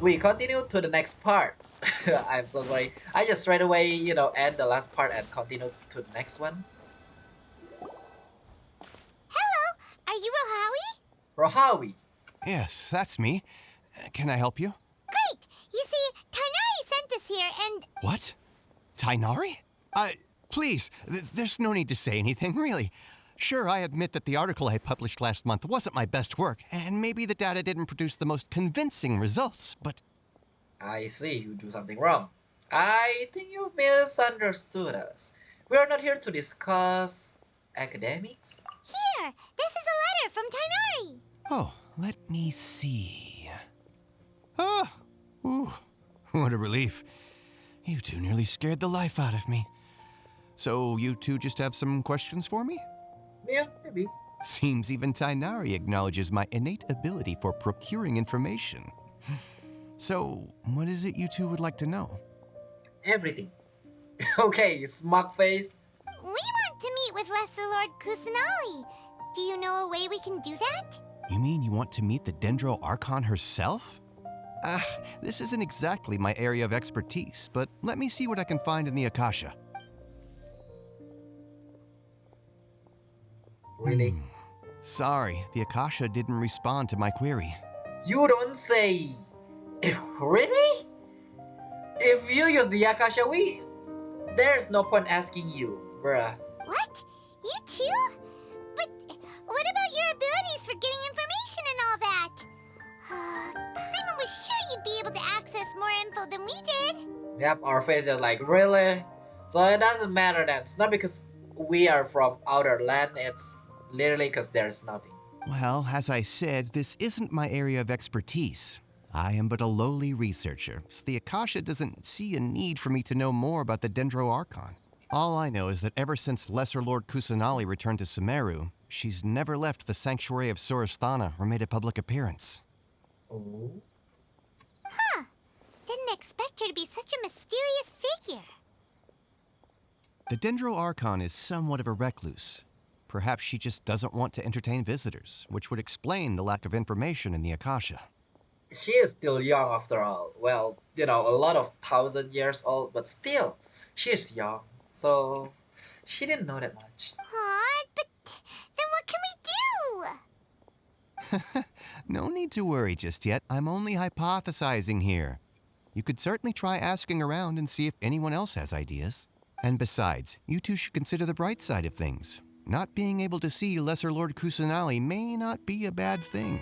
We continue to the next part. I'm so sorry. I just straight away, end the last part and continue to the next one. Hello, are you Rohawi? Rohawi. Yes, that's me. Can I help you? Great! You see, Tainari sent us here and... What? Tainari? Please, there's no need to say anything, really. Sure, I admit that the article I published last month wasn't my best work, and maybe the data didn't produce the most convincing results, but... I see you do something wrong. I think you misunderstood us. We are not here to discuss academics. Here, this is a letter from Tainari. Oh, let me see. Oh, ooh, what a relief. You two nearly scared the life out of me. So you two just have some questions for me? Yeah, maybe. Seems even Tainari acknowledges my innate ability for procuring information. So, what is it you two would like to know? Everything. Okay, smug face. We want to meet with Lesser Lord Kusanali. Do you know a way we can do that? You mean you want to meet the Dendro Archon herself? This isn't exactly my area of expertise, but let me see what I can find in the Akasha. Really? Sorry, the Akasha didn't respond to my query. You don't say. Really? If you use the Akasha, there's no point asking you, bruh. What? You too? But what about your abilities for getting information and all that? Paimon was sure you'd be able to access more info than we did. Yep, our face is like, really? So it doesn't matter then. It's not because we are from outer land, it's literally because there's nothing. Well, as I said, this isn't my area of expertise. I am but a lowly researcher, so the Akasha doesn't see a need for me to know more about the Dendro Archon. All I know is that ever since Lesser Lord Kusanali returned to Sumeru, she's never left the Sanctuary of Sorasthana or made a public appearance. Oh? Huh. Didn't expect her to be such a mysterious figure. The Dendro Archon is somewhat of a recluse. Perhaps she just doesn't want to entertain visitors, which would explain the lack of information in the Akasha. She is still young after all. Well, a lot of 1,000 years old, but still, she is young. So, she didn't know that much. Aw, but then what can we do? No need to worry just yet. I'm only hypothesizing here. You could certainly try asking around and see if anyone else has ideas. And besides, you two should consider the bright side of things. Not being able to see Lesser Lord Kusanali may not be a bad thing.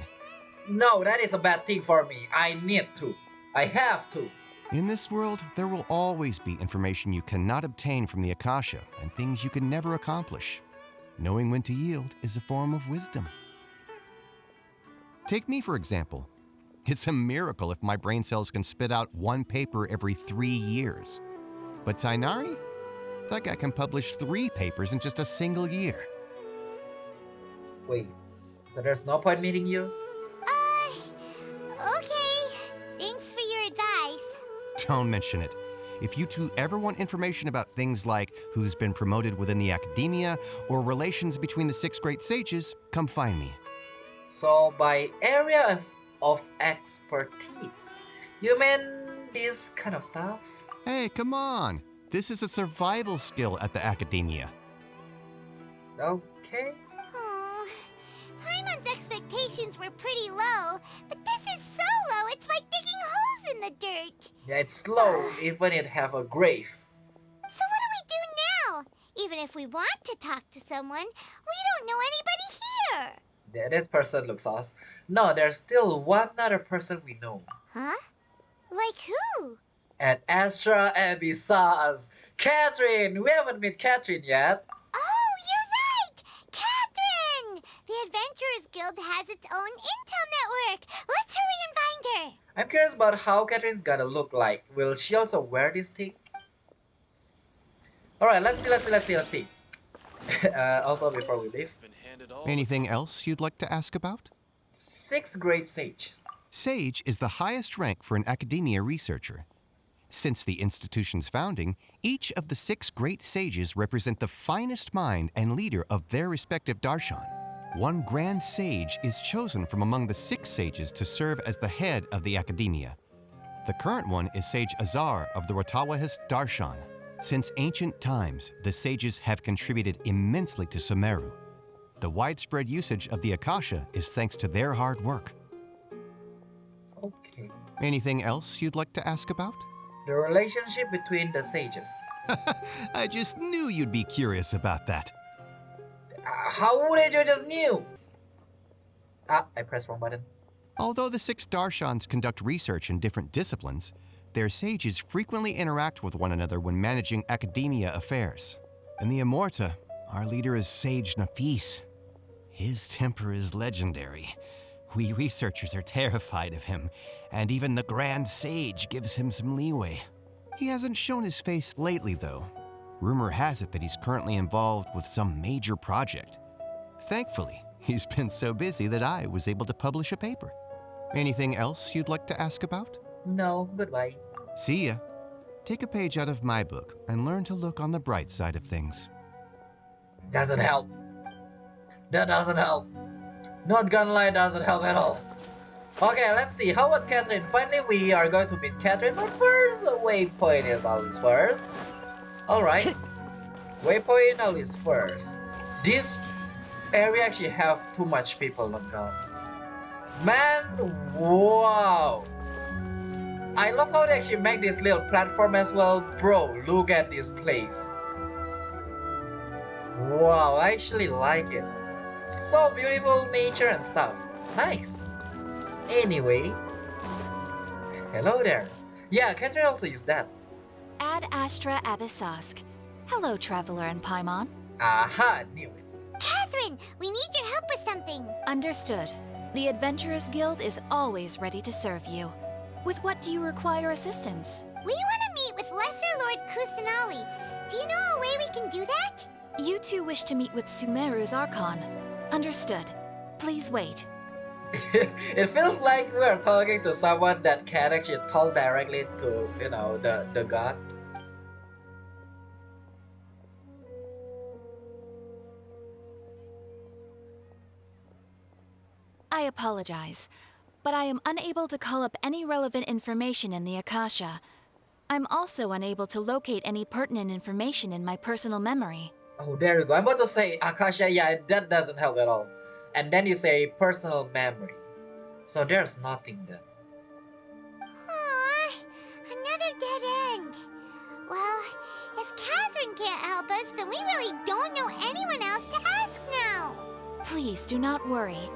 No, that is a bad thing for me. I need to. I have to. In this world, there will always be information you cannot obtain from the Akasha and things you can never accomplish. Knowing when to yield is a form of wisdom. Take me, for example. It's a miracle if my brain cells can spit out one paper every 3 years. But Tainari? That guy can publish 3 papers in just a single year. Wait, so there's no point meeting you? Okay. Thanks for your advice. Don't mention it. If you two ever want information about things like who's been promoted within the academia or relations between the 6 great sages, come find me. So by area of expertise, you mean this kind of stuff? Hey, come on. This is a survival skill at the academia. Okay. Oh, Paimon's expectations were pretty low, but this is so low it's like digging holes in the dirt. Yeah, it's slow, even it have a grave. So what do we do now? Even if we want to talk to someone, we don't know anybody here. Yeah, this person looks us. No, there's still one other person we know. Huh? Like who? And Astra and we saw us. Catherine! We haven't met Catherine yet. Oh, you're right! Catherine! The Adventurers Guild has its own intel network. Let's hurry and find her. I'm curious about how Catherine's gonna look like. Will she also wear this thing? Alright, let's see. Also, before we leave. Anything else you'd like to ask about? 6th grade sage. Sage is the highest rank for an academia researcher. Since the institution's founding, each of the 6 great sages represent the finest mind and leader of their respective darshan. One grand sage is chosen from among the 6 sages to serve as the head of the academia. The current one is Sage Azar of the Ratawahist Darshan. Since ancient times, the sages have contributed immensely to Sumeru. The widespread usage of the Akasha is thanks to their hard work. Okay. Anything else you'd like to ask about? The relationship between the sages. I just knew you'd be curious about that. How would you just knew? I pressed wrong button. Although the 6 Darshans conduct research in different disciplines, their sages frequently interact with one another when managing academia affairs. In the Amorta, our leader is Sage Nafis. His temper is legendary. We researchers are terrified of him, and even the Grand Sage gives him some leeway. He hasn't shown his face lately, though. Rumor has it that he's currently involved with some major project. Thankfully, he's been so busy that I was able to publish a paper. Anything else you'd like to ask about? No, goodbye. See ya. Take a page out of my book and learn to look on the bright side of things. Doesn't help. That doesn't help. Not gonna lie, doesn't help at all. Okay, let's see. How about Catherine? Finally, we are going to meet Catherine, but first, waypoint is always first. Alright. Waypoint always first. This area actually have too much people locked down. Man, wow. I love how they actually make this little platform as well. Bro, look at this place. Wow, I actually like it. So beautiful nature and stuff. Nice. Anyway. Hello there. Yeah, Catherine also used that. Ad Astra Abyssask. Hello, Traveler and Paimon. Aha, knew it. Catherine, we need your help with something. Understood. The Adventurers Guild is always ready to serve you. With what do you require assistance? We want to meet with Lesser Lord Kusanali. Do you know a way we can do that? You two wish to meet with Sumeru's Archon. Understood. Please wait. It feels like we are talking to someone that can actually talk directly to, the god. I apologize, but I am unable to call up any relevant information in the Akasha. I'm also unable to locate any pertinent information in my personal memory. Oh, there you go. I'm about to say Akasha, yeah, that doesn't help at all. And then you say personal memory. So there's nothing there. Aww, another dead end. Well, if Catherine can't help us, then we really don't know anyone else to ask now. Please do not worry.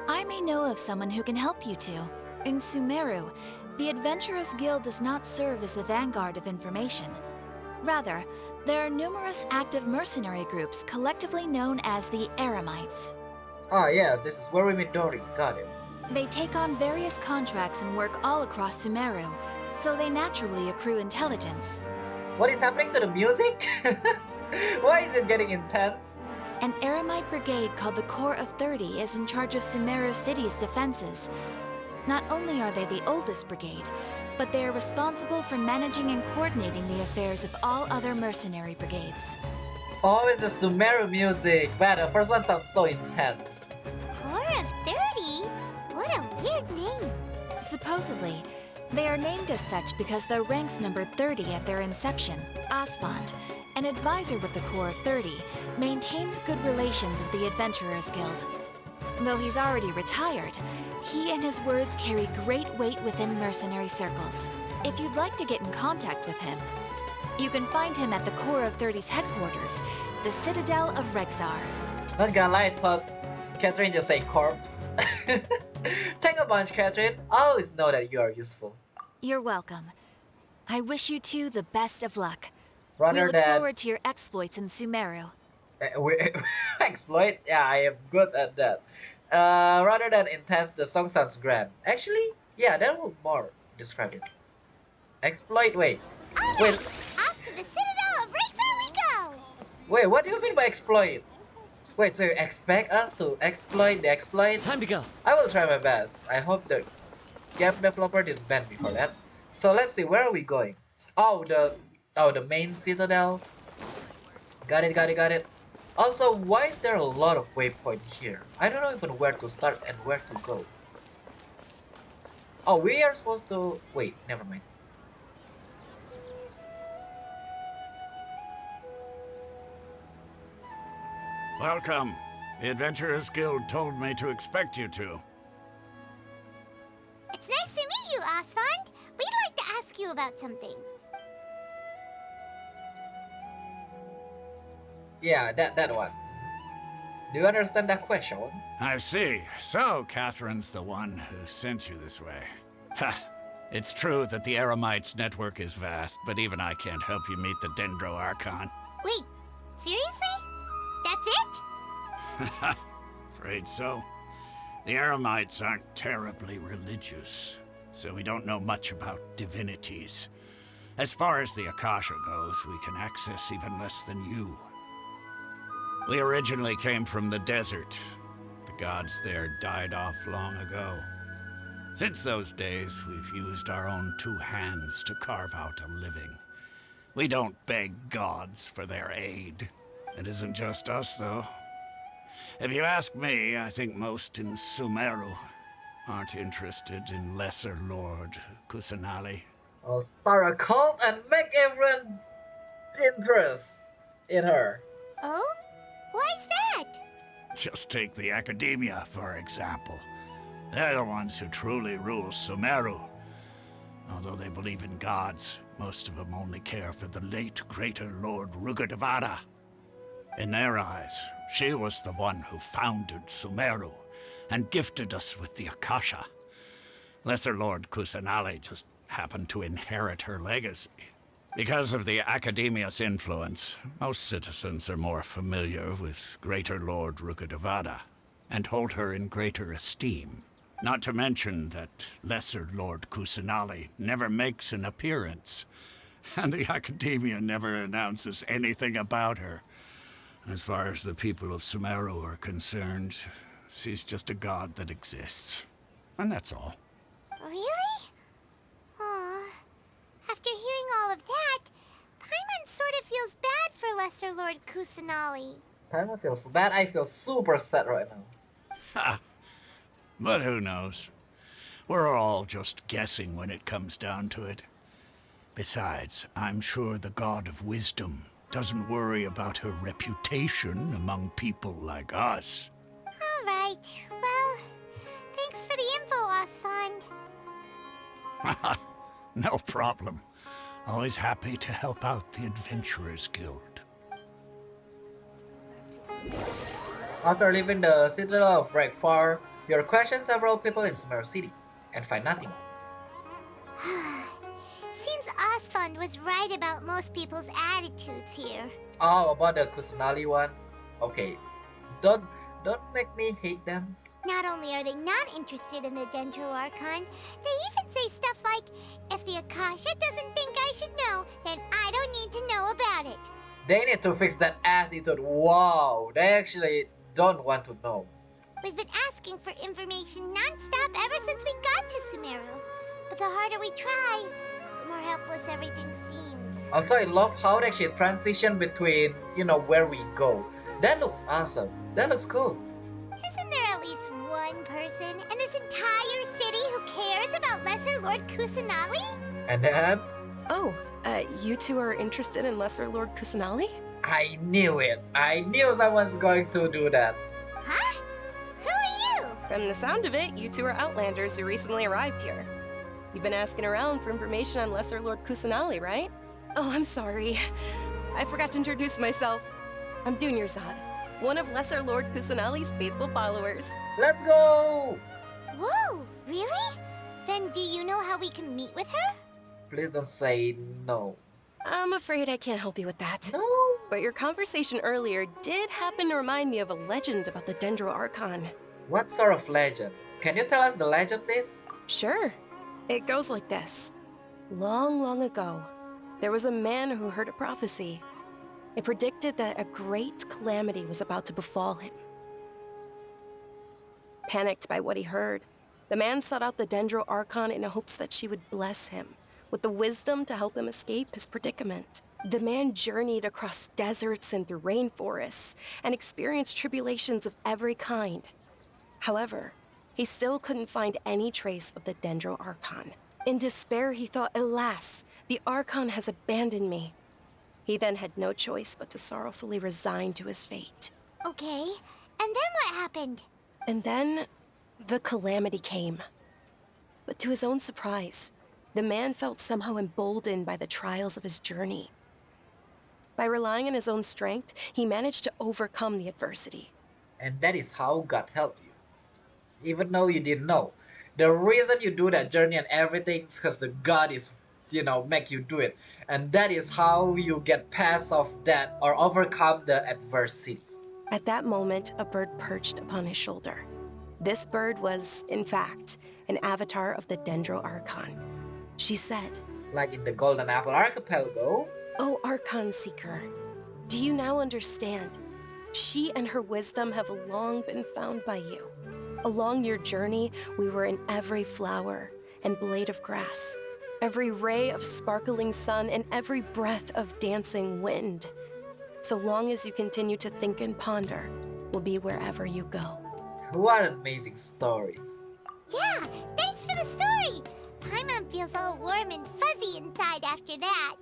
I may know of someone who can help you two. In Sumeru, the Adventurers Guild does not serve as the vanguard of information. Rather, there are numerous active mercenary groups collectively known as the Eremites. Ah, yes, this is where we meet Dory. Got it. They take on various contracts and work all across Sumeru, so they naturally accrue intelligence. What is happening to the music? Why is it getting intense? An Eremite brigade called the Corps of 30 is in charge of Sumeru City's defenses. Not only are they the oldest brigade, but they are responsible for managing and coordinating the affairs of all other mercenary brigades. Oh, it's the Sumeru music. Man, the first one sounds so intense. Corps of 30? What a weird name. Supposedly, they are named as such because their ranks numbered 30 at their inception. Asphalt, an advisor with the Corps of 30, maintains good relations with the Adventurers Guild. Though he's already retired, he and his words carry great weight within mercenary circles. If you'd like to get in contact with him, you can find him at the Corps of 30's headquarters, the Citadel of Rexar. Not gonna lie, I thought Catherine just say corpse. Thank a bunch, Catherine. I always know that you are useful. You're welcome. I wish you two the best of luck. We Rather look than forward to your exploits in Sumeru. exploit, yeah, I am good at that. Rather than intense, the song sounds grand. Actually, yeah, that will more describe it. Exploit, wait. Okay, Wait, off to the Citadel of Rexar we go. wait, what do you mean by exploit? Wait, so you expect us to exploit the exploit? Time to go. I will try my best. I hope the game developer didn't ban me for that. So let's see, where are we going? Oh, the main citadel. Got it. Also, why is there a lot of waypoint here? I don't know even where to start and where to go. Oh, we are supposed to... Wait, never mind. Welcome. The Adventurers Guild told me to expect you two. It's nice to meet you, Asfand. We'd like to ask you about something. Yeah, that one. Do you understand that question? I see. So, Catherine's the one who sent you this way. Ha! It's true that the Eremites network is vast, but even I can't help you meet the Dendro Archon. Wait, seriously? That's it? Afraid so. The Eremites aren't terribly religious, so we don't know much about divinities. As far as the Akasha goes, we can access even less than you. We originally came from the desert. The gods there died off long ago. Since those days, we've used our own two hands to carve out a living. We don't beg gods for their aid. It isn't just us, though. If you ask me, I think most in Sumeru aren't interested in Lesser Lord Kusanali. I'll start a cult and make everyone interest in her. Oh? Why's that? Just take the Academia, for example. They're the ones who truly rule Sumeru. Although they believe in gods, most of them only care for the late Greater Lord Rugurtavara. In their eyes, she was the one who founded Sumeru and gifted us with the Akasha. Lesser Lord Kusanali just happened to inherit her legacy. Because of the Academia's influence, most citizens are more familiar with Greater Lord Rugurtavara and hold her in greater esteem. Not to mention that Lesser Lord Kusanali never makes an appearance, and the Academia never announces anything about her. As far as the people of Sumeru are concerned, she's just a god that exists. And that's all. Really? Aw. After hearing all of that, Paimon sort of feels bad for Lesser Lord Kusanali. Paimon feels bad. I feel super sad right now. Ha! But who knows? We're all just guessing when it comes down to it. Besides, I'm sure the God of Wisdom doesn't worry about her reputation among people like us. All right. Well, thanks for the info, Asfand. No problem. Always happy to help out the Adventurers Guild. After leaving the citadel of Rekfar, you question several people in Sumeru City and find nothing. Seems Asfand was right about most people's attitudes here. Oh, about the Kusanali one? Okay. Don't make me hate them. Not only are they not interested in the Dendro Archon, they even say stuff like, if the Akasha doesn't think I should know, then I don't need to know about it. They need to fix that attitude. Wow, they actually don't want to know. We've been asking for information non-stop ever since we got to Sumeru. But the harder we try, the more helpless everything seems. Also, I love how they actually transition between, where we go. That looks awesome. That looks cool. Isn't there at least one person in this entire city who cares about Lesser Lord Kusanali? And then, Oh, you two are interested in Lesser Lord Kusanali? I knew it. I knew someone's going to do that. Huh? Who are you? From the sound of it, you two are Outlanders who recently arrived here. You've been asking around for information on Lesser Lord Kusanali, right? Oh, I'm sorry. I forgot to introduce myself. I'm Durnyazard, one of Lesser Lord Kusanali's faithful followers. Let's go! Whoa, really? Then do you know how we can meet with her? Please don't say no. I'm afraid I can't help you with that. No? But your conversation earlier did happen to remind me of a legend about the Dendro Archon. What sort of legend? Can you tell us the legend, please? Sure. It goes like this. Long, long ago, there was a man who heard a prophecy. It predicted that a great calamity was about to befall him. Panicked by what he heard, the man sought out the Dendro Archon in hopes that she would bless him with the wisdom to help him escape his predicament. The man journeyed across deserts and through rainforests and experienced tribulations of every kind. However, He still couldn't find any trace of the Dendro Archon. In despair, he thought, alas, the Archon has abandoned me. He then had no choice but to sorrowfully resign to his fate. Okay, and then what happened? And then, the calamity came. But to his own surprise, the man felt somehow emboldened by the trials of his journey. By relying on his own strength, he managed to overcome the adversity. And that is how God helped you. Even though you didn't know. The reason you do that journey and everything is because the God is, make you do it. And that is how you get past of that or overcome the adversity. At that moment, a bird perched upon his shoulder. This bird was, in fact, an avatar of the Dendro Archon. She said, Like in the Golden Apple Archipelago. "O Archon Seeker, do you now understand? She and her wisdom have long been found by you. Along your journey, we were in every flower and blade of grass, every ray of sparkling sun, and every breath of dancing wind. So long as you continue to think and ponder, we'll be wherever you go." What an amazing story. Yeah, thanks for the story. Paimon feels all warm and fuzzy inside after that.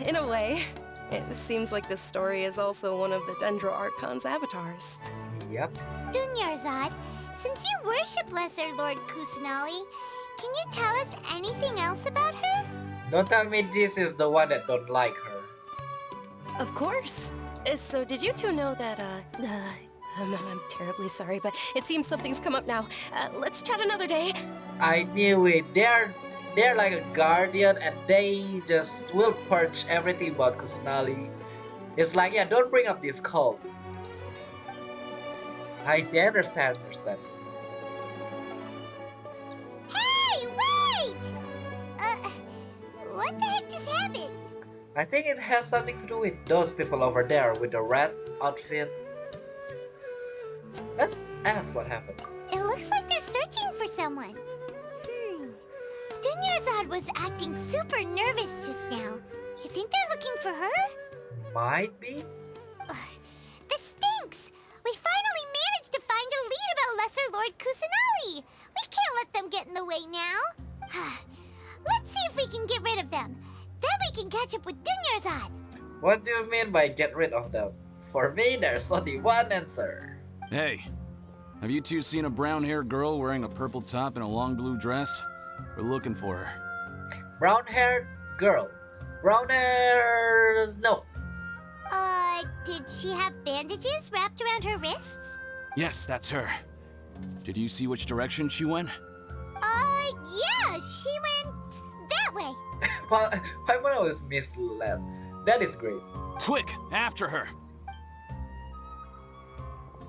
In a way, it seems like this story is also one of the Dendro Archon's avatars. Yep. Durnyazard, since you worship Lesser Lord Kusanali, can you tell us anything else about her? Don't tell me this is the one that don't like her. Of course. So did you two know that, I'm terribly sorry, but it seems something's come up now. Let's chat another day. I knew it. They're like a guardian and they just will purge everything about Kusanali. It's like, yeah, don't bring up this cult. I see, I understand. Hey, wait! What the heck just happened? I think it has something to do with those people over there with the red outfit. Let's ask what happened. It looks like they're searching for someone. Durnyazard was acting super nervous just now. You think they're looking for her? Might be? This stinks! We finally managed to find a lead about Lesser Lord Kusanali! We can't let them get in the way now. Let's see if we can get rid of them. Then we can catch up with Durnyazard. What do you mean by get rid of them? For me, there's only one answer. Hey, have you two seen a brown-haired girl wearing a purple top and a long blue dress? We're looking for her. Brown-haired girl. Brown hair... No. Did she have bandages wrapped around her wrists? Yes, that's her. Did you see which direction she went? Yeah, she went that way. Well, Paimon was misled. That is great. Quick, after her!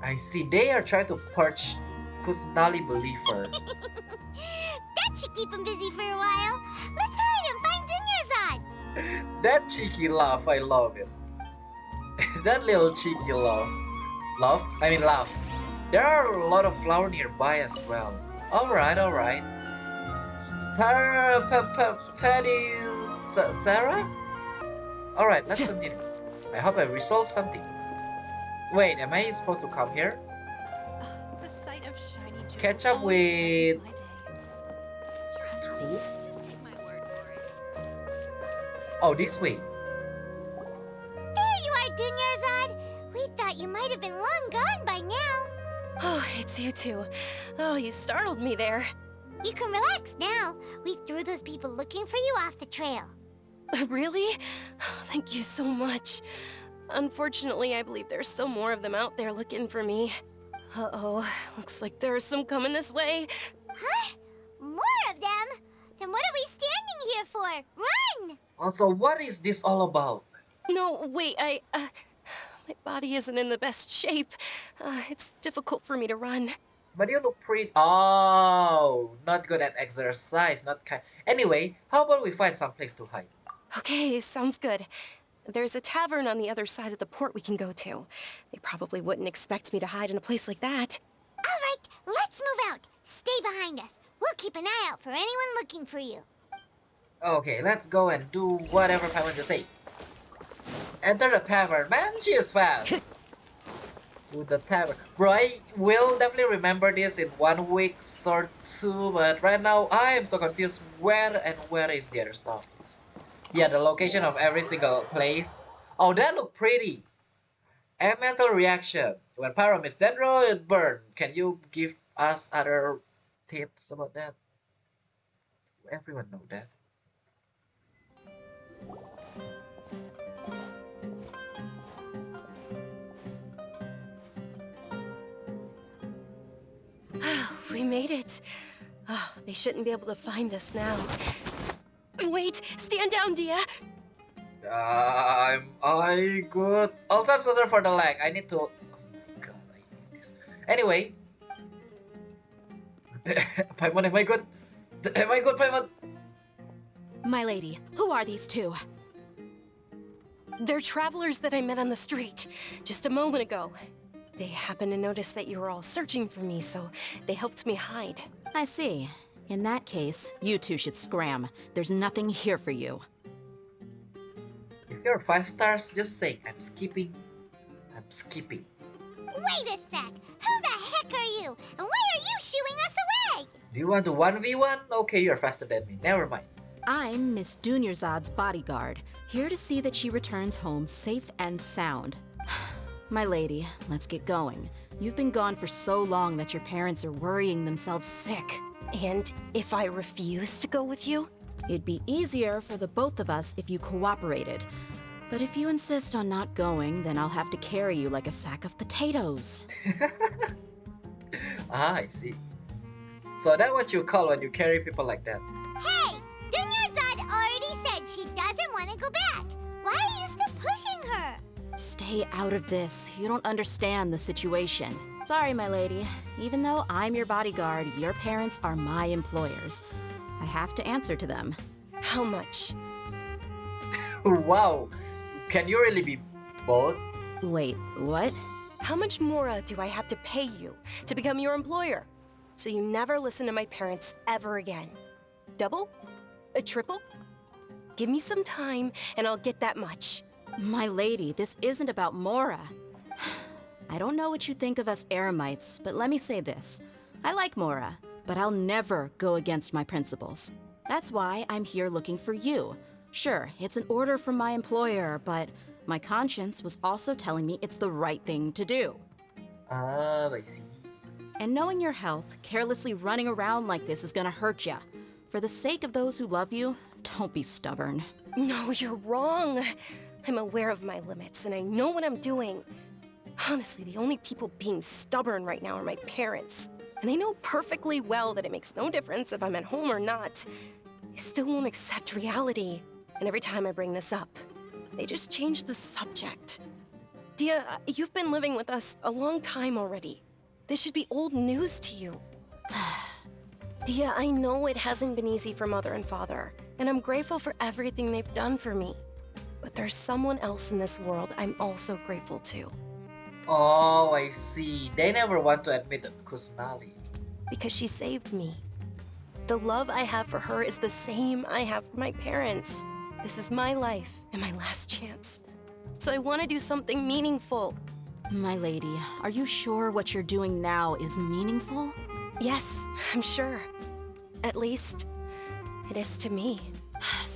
I see they are trying to purge Kusanali believer. That should keep him busy for a while. Let's hurry and find Durnyazard. That cheeky laugh, I love it. That little cheeky laugh. Laugh. There are a lot of flowers nearby as well. Alright. Sarah? Alright, let's continue. I hope I resolved something. Wait, am I supposed to come here? The sight of shiny jewels Catch up always with... brightens Who? Just take my word for it. Oh, this way. There you are, Durnyazard. We thought you might have been long gone by now. Oh, it's you two. Oh, you startled me there. You can relax now. We threw those people looking for you off the trail. Really? Thank you so much. Unfortunately, I believe there's still more of them out there looking for me. Uh-oh, looks like there's some coming this way. Huh? More of them? Then what are we standing here for? Run! Also, what is this all about? No, wait, my body isn't in the best shape. It's difficult for me to run. But you look pretty... Oh, not good at exercise, not kind... Anyway, how about we find some place to hide? Okay, sounds good. There's a tavern on the other side of the port we can go to. They probably wouldn't expect me to hide in a place like that. All right, let's move out. Stay behind us. We'll keep an eye out for anyone looking for you. Okay, let's go and do whatever I want to say. Enter the tavern. Man, she is fast. With the time. Bro, I will definitely remember this in 1 week or two, but right now I am so confused where is the other stuff. Yeah, the location of every single place. Oh, that look pretty. A mental reaction. When pyro meets dendro, it burn. Can you give us other tips about that? Everyone know that. We made it. Oh, they shouldn't be able to find us now. Wait, stand down, Dehya. I good. Also, I'm so sorry for the lag. I need to. Oh my God, I need this. Anyway, Paimon, am I good? Am I good, Paimon? My lady, who are these two? They're travelers that I met on the street just a moment ago. They happened to notice that you were all searching for me, so they helped me hide. I see. In that case, you two should scram. There's nothing here for you. If you're 5 stars, just say I'm skipping. I'm skipping. Wait a sec! Who the heck are you? And why are you shooing us away? Do you want to 1v1? Okay, you're faster than me. Never mind. I'm Miss Durnyazard's bodyguard, here to see that she returns home safe and sound. My lady, let's get going. You've been gone for so long that your parents are worrying themselves sick. And if I refuse to go with you? It'd be easier for the both of us if you cooperated. But if you insist on not going, then I'll have to carry you like a sack of potatoes. Ah, I see. So that's what you call when you carry people like that. Hey! Durnyazard already said she doesn't want to go back. Why are you still pushing her? Stay out of this. You don't understand the situation. Sorry, my lady. Even though I'm your bodyguard, your parents are my employers. I have to answer to them. How much? Wow. Can you really be both? Wait, what? How much more do I have to pay you to become your employer? So you never listen to my parents ever again. Double? A triple? Give me some time and I'll get that much. My lady, this isn't about Mora. I don't know what you think of us Eremites, but let me say this. I like Mora, but I'll never go against my principles. That's why I'm here looking for you. Sure, it's an order from my employer, but my conscience was also telling me it's the right thing to do. Ah, I see. And knowing your health, carelessly running around like this is gonna hurt ya. For the sake of those who love you, don't be stubborn. No, you're wrong. I'm aware of my limits and I know what I'm doing. Honestly, the only people being stubborn right now are my parents. And they know perfectly well that it makes no difference if I'm at home or not. They still won't accept reality. And every time I bring this up, they just change the subject. Dehya, you've been living with us a long time already. This should be old news to you. Dehya, I know it hasn't been easy for Mother and Father, and I'm grateful for everything they've done for me. But there's someone else in this world I'm also grateful to. Oh, I see. They never want to admit Kusanali. Because she saved me. The love I have for her is the same I have for my parents. This is my life and my last chance. So I want to do something meaningful. My lady, are you sure what you're doing now is meaningful? Yes, I'm sure. At least, it is to me.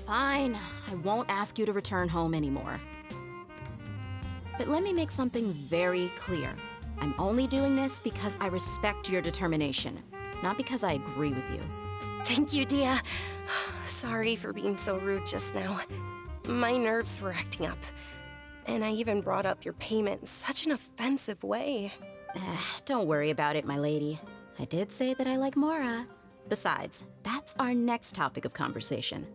Fine, I won't ask you to return home anymore. But let me make something very clear. I'm only doing this because I respect your determination, not because I agree with you. Thank you, Dehya. Sorry for being so rude just now. My nerves were acting up. And I even brought up your payment in such an offensive way. Don't worry about it, my lady. I did say that I like Mora. Besides, that's our next topic of conversation.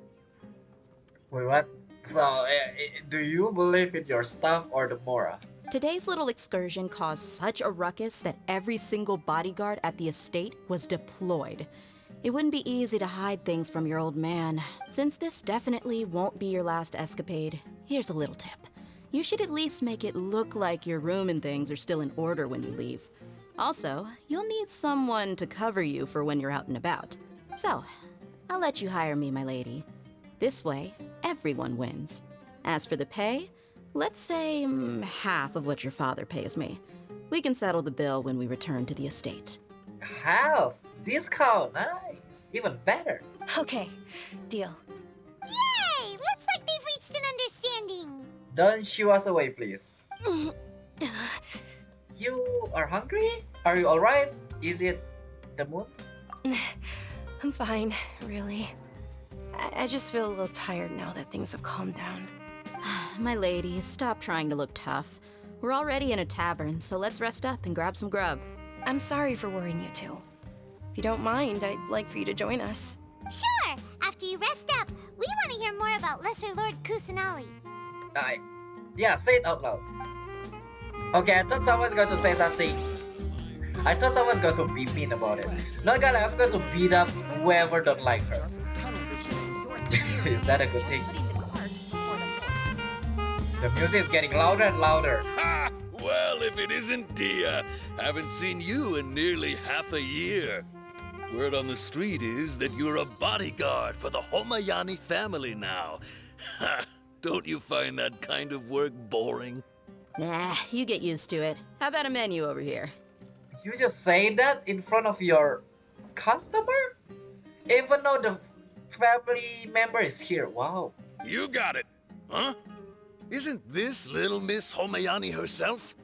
Wait, what? So, do you believe in your stuff or the Mora? Today's little excursion caused such a ruckus that every single bodyguard at the estate was deployed. It wouldn't be easy to hide things from your old man. Since this definitely won't be your last escapade, here's a little tip. You should at least make it look like your room and things are still in order when you leave. Also, you'll need someone to cover you for when you're out and about. So, I'll let you hire me, my lady. This way, everyone wins. As for the pay, let's say half of what your father pays me. We can settle the bill when we return to the estate. Half discount, nice, even better. Okay, deal. Yay! Looks like they've reached an understanding. Don't shoo us away, please. You are hungry? Are you alright? Is it the moon? I'm fine, really. I just feel a little tired now that things have calmed down. My lady, stop trying to look tough. We're already in a tavern, so let's rest up and grab some grub. I'm sorry for worrying you two. If you don't mind, I'd like for you to join us. Sure! After you rest up, we want to hear more about Lesser Lord Kusanali. Yeah, say it out loud. Okay, I thought someone's going to say something. I thought someone's going to be mean about it. Not gonna lie, I'm going to beat up whoever don't like her. Is that a good thing? The music is getting louder and louder. Ha! Well, if it isn't Dehya, haven't seen you in nearly half a year. Word on the street is that you're a bodyguard for the Homayani family now. Ha! Don't you find that kind of work boring? Nah, you get used to it. How about a menu over here? You just say that in front of your customer? Even though the family member is here. Wow. You got it, huh? Isn't this little Miss Homayani herself?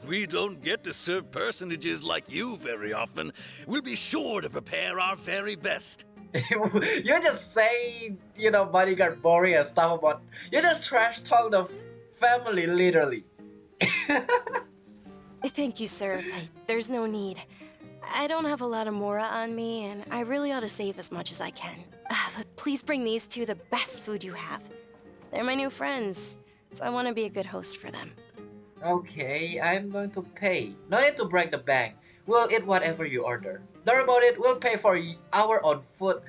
We don't get to serve personages like you very often. We'll be sure to prepare our very best. You just say, bodyguard boring and stuff about... You just trash talk the family, literally. Thank you, sir, but there's no need. I don't have a lot of mora on me, and I really ought to save as much as I can. But please bring these two the best food you have. They're my new friends, so I want to be a good host for them. Okay, I'm going to pay. No need to break the bank. We'll eat whatever you order. Don't worry about it, we'll pay for our own food.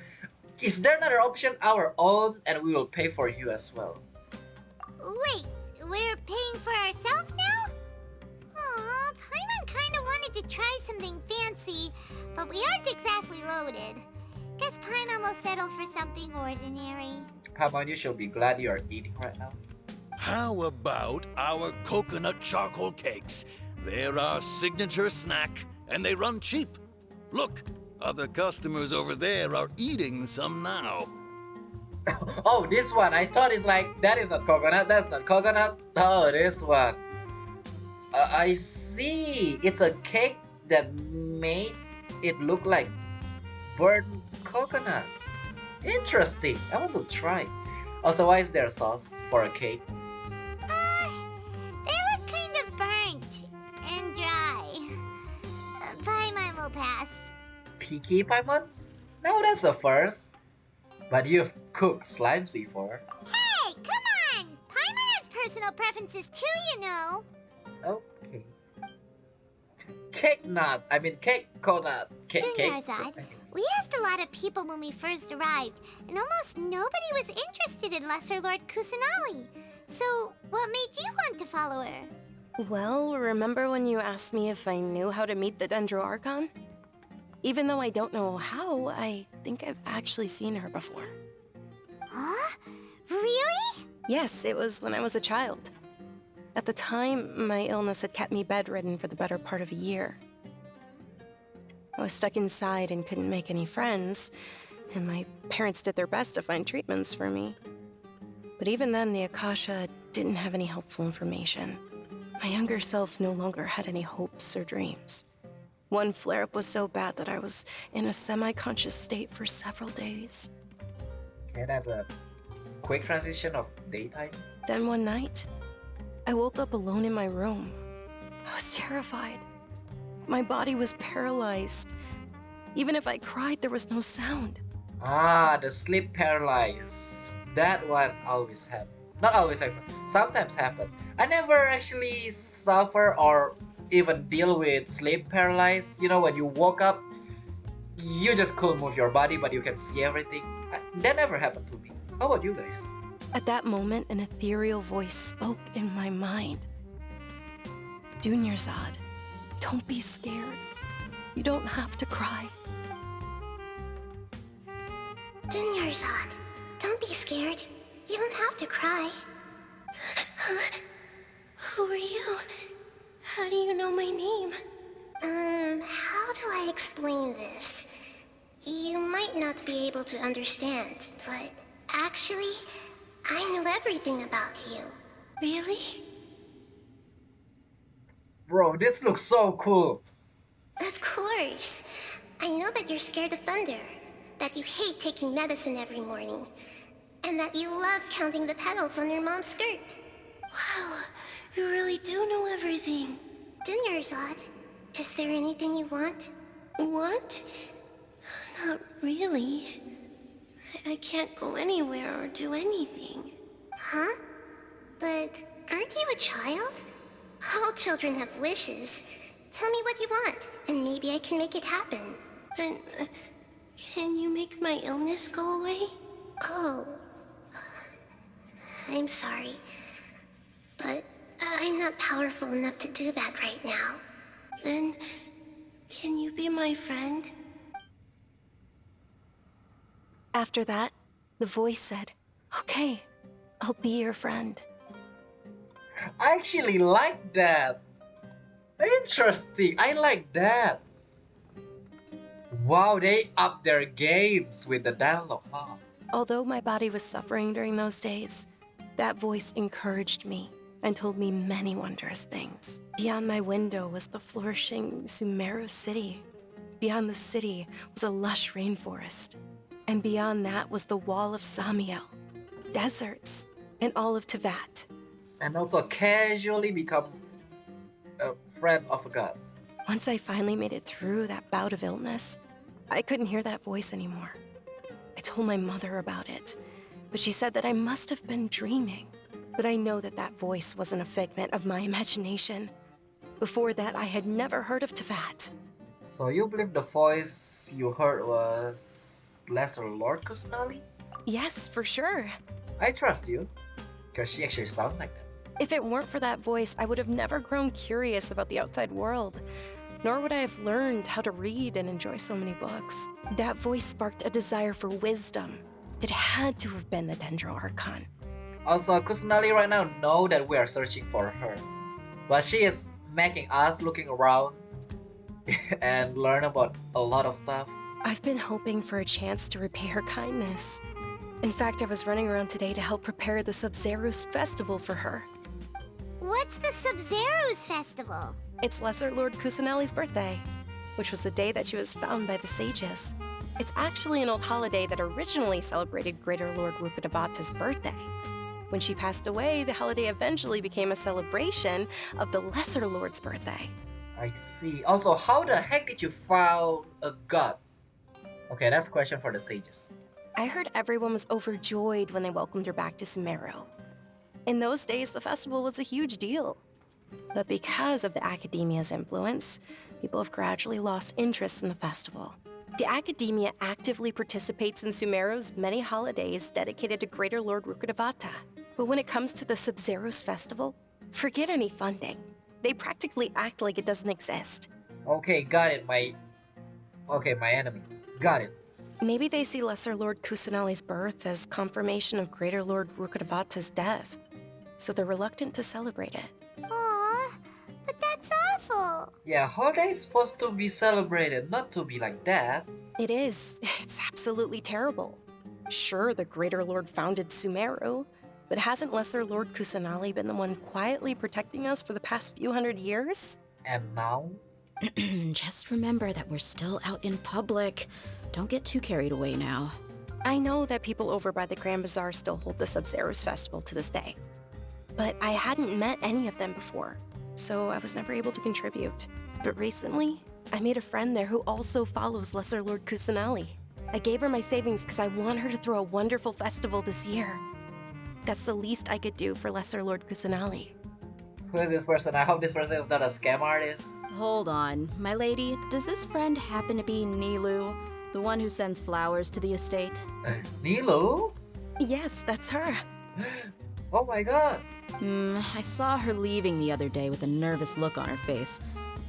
Is there another option? Our own, and we will pay for you as well. Wait, we're paying for ourselves now? Aw, Paimon kinda wanted to try something fancy, but we aren't exactly loaded. Guess Paimon will settle for something ordinary. Paimon, you should be glad you are eating right now. How about our coconut charcoal cakes? They're our signature snack, and they run cheap. Look, other customers over there are eating some now. Oh, this one. I thought it's like, that is not coconut, that's not coconut. Oh, this one. I see. It's a cake that made it look like burnt coconut. Interesting. I want to try. Also, why is there sauce for a cake? They look kind of burnt and dry. Paimon will pass. Picky, Paimon? No, that's the first. But you've cooked slimes before. Hey, come on! Paimon has personal preferences too, you know. Okay. Cake nut. I mean cake coconut. Cake. Durnyazard, we asked a lot of people when we first arrived, and almost nobody was interested in Lesser Lord Kusanali. So, what made you want to follow her? Well, remember when you asked me if I knew how to meet the Dendro Archon? Even though I don't know how, I think I've actually seen her before. Huh? Really? Yes, it was when I was a child. At the time, my illness had kept me bedridden for the better part of a year. I was stuck inside and couldn't make any friends, and my parents did their best to find treatments for me. But even then, the Akasha didn't have any helpful information. My younger self no longer had any hopes or dreams. One flare-up was so bad that I was in a semi-conscious state for several days. Okay, that's a quick transition of daytime. Then one night, I woke up alone in my room. I was terrified. My body was paralyzed. Even if I cried, there was no sound. Ah, the sleep paralysis. That one always happen. Not always happen. Sometimes happen. I never actually suffer or even deal with sleep paralysis. You know, when you woke up, you just couldn't move your body, but you can see everything. That never happened to me. How about you guys? At that moment, an ethereal voice spoke in my mind. Durnyazard, don't be scared. You don't have to cry. Durnyazard, don't be scared. You don't have to cry. Who are you? How do you know my name? How do I explain this? You might not be able to understand, but actually, I know everything about you. Really? Bro, this looks so cool. Of course. I know that you're scared of thunder, that you hate taking medicine every morning, and that you love counting the petals on your mom's skirt. Wow, you really do know everything. Durnyazard, is there anything you want? Want? Not really. I can't go anywhere or do anything. Huh? But aren't you a child? All children have wishes. Tell me what you want, and maybe I can make it happen. But can you make my illness go away? Oh. I'm sorry. But I'm not powerful enough to do that right now. Then, can you be my friend? After that, the voice said, "Okay, I'll be your friend." I actually like that. Interesting. I like that. Wow, they upped their games with the dialogue, huh? Although my body was suffering during those days, that voice encouraged me and told me many wondrous things. Beyond my window was the flourishing Sumeru city. Beyond the city was a lush rainforest. And beyond that was the wall of Samiel, deserts, and all of Tevat. And also casually become a friend of a god. Once I finally made it through that bout of illness, I couldn't hear that voice anymore. I told my mother about it, but she said that I must have been dreaming. But I know that that voice wasn't a figment of my imagination. Before that, I had never heard of Tevat. So you believe the voice you heard was Lesser Lord Kusanali? Yes, for sure. I trust you, because she actually sounds like that. If it weren't for that voice, I would have never grown curious about the outside world, nor would I have learned how to read and enjoy so many books. That voice sparked a desire for wisdom. It had to have been the Dendro Archon. Also, Kusanali right now know that we are searching for her, but she is making us looking around and learn about a lot of stuff. I've been hoping for a chance to repay her kindness. In fact, I was running around today to help prepare the Sub-Zero's festival for her. What's the Sub-Zero's festival? It's Lesser Lord Kusanali's birthday, which was the day that she was found by the sages. It's actually an old holiday that originally celebrated Greater Lord Rukkhadevata's birthday. When she passed away, the holiday eventually became a celebration of the Lesser Lord's birthday. I see. Also, how the heck did you found a god? Okay, that's a question for the sages. I heard everyone was overjoyed when they welcomed her back to Sumeru. In those days, the festival was a huge deal. But because of the Academia's influence, people have gradually lost interest in the festival. The Academia actively participates in Sumeru's many holidays dedicated to Greater Lord Rukkhadevata. But when it comes to the Sub-Zero's festival, forget any funding. They practically act like it doesn't exist. Okay, got it, my enemy. Got it. Maybe they see Lesser Lord Kusanali's birth as confirmation of Greater Lord Rukkhadevata's death, so they're reluctant to celebrate it. Aw, but that's awful. Yeah, holiday is supposed to be celebrated, not to be like that. It is. It's absolutely terrible. Sure, the Greater Lord founded Sumeru, but hasn't Lesser Lord Kusanali been the one quietly protecting us for the past few hundred years? And now? Just remember that we're still out in public. Don't get too carried away now. I know that people over by the Grand Bazaar still hold the Sub-Zero's festival to this day. But I hadn't met any of them before, so I was never able to contribute. But recently, I made a friend there who also follows Lesser Lord Kusanali. I gave her my savings because I want her to throw a wonderful festival this year. That's the least I could do for Lesser Lord Kusanali. Who is this person? I hope this person is not a scam artist. Hold on, my lady, does this friend happen to be Nilu, the one who sends flowers to the estate? Nilu? Yes, that's her. Oh my god. I saw her leaving the other day with a nervous look on her face.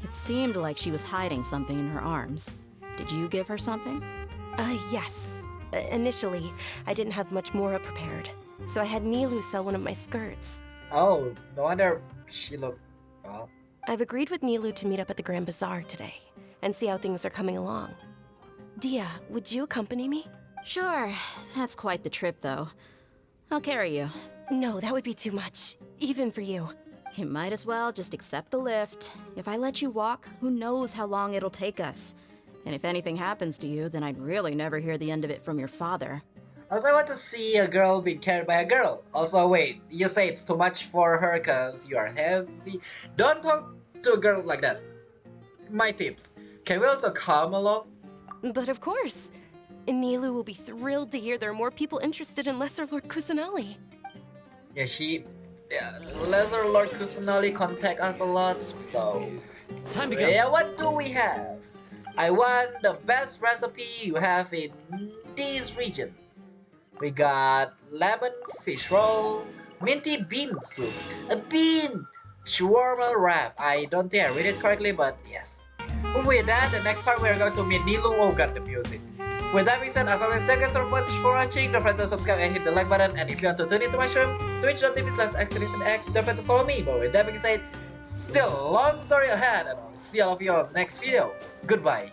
It seemed like she was hiding something in her arms. Did you give her something? Yes. Initially, I didn't have much more prepared, so I had Nilu sell one of my skirts. Oh, no wonder she looked up. I've agreed with Nilu to meet up at the Grand Bazaar today and see how things are coming along. Dehya, would you accompany me? Sure, that's quite the trip, though. I'll carry you. No, that would be too much, even for you. You might as well just accept the lift. If I let you walk, who knows how long it'll take us. And if anything happens to you, then I'd really never hear the end of it from your father. Also, I want to see a girl being carried by a girl. Also, wait, you say it's too much for her because you are heavy. Don't talk to a girl like that. My tips. Can we also come along? But of course. Nilu will be thrilled to hear there are more people interested in Lesser Lord Kusanali. Yeah, Lesser Lord Kusanali contact us a lot, so... Time to go. Yeah, what do we have? I want the best recipe you have in this region. We got lemon fish roll, minty bean soup, a bean shawarma wrap. I don't think I read it correctly, but yes. With that, the next part we're going to meet Nilu. Oh god, the music. With that being said, as always, thank you so much for watching. Don't forget to subscribe and hit the like button. And if you want to tune into my stream, twitch.tv/activationx, don't forget to follow me. But with that being said, still a long story ahead, and I'll see all of you on the next video. Goodbye.